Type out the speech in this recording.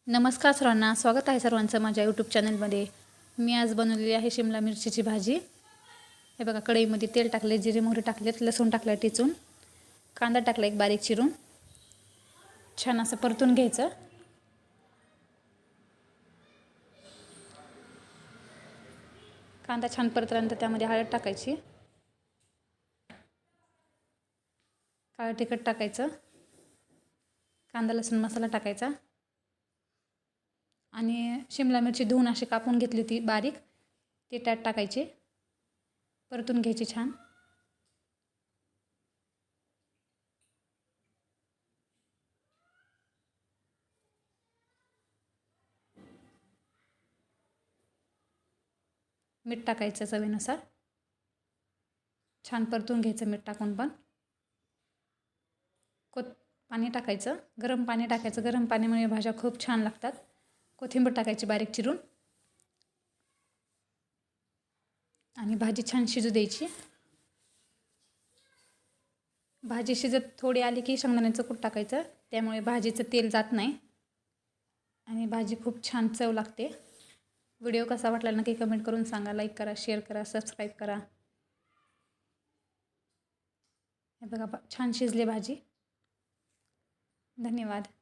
नमस्कार सर्वांना, स्वागत आहे सर्वांचं माझ्या यूट्यूब चॅनलमध्ये। मी आज बनवलेली आहे शिमला मिरचीची भाजी। हे बघा, कढईमध्ये तेल टाकले, जिरे मोहरी टाकलेत, लसूण टाकलं टिचून, कांदा टाकला एक बारीक चिरून, छान असं परतून घ्यायचं। कांदा छान परतल्यानंतर त्यामध्ये हळद टाकायची, काळं तिखट टाकायचं, कांदा लसूण मसाला टाकायचा आणि शिमला मिरची धुवून अशी कापून घेतली होती बारीक, ती त्यात टाकायची, परतून घ्यायची छान। मीठ टाकायचं चवीनुसार, छान परतून घ्यायचं मीठ टाकून। पण पाणी टाकायचं, गरम पाणी टाकायचं, गरम पाण्यामुळे भाज्या खूप छान लागतात। कोथिंबीर टाकायची बारीक चिरून आणि भाजी छान शिजू द्यायची। भाजी शिजत थोडी आली की शेंगदाण्याचं कूट टाकायचं, त्यामुळे भाजीचं तेल जात नाही आणि भाजी खूप छान चव लागते। व्हिडिओ कसा वाटला नक्की कमेंट करून सांगा, लाईक करा, शेअर करा, सबस्क्राईब करा। हे बघा, छान शिजली भाजी। धन्यवाद।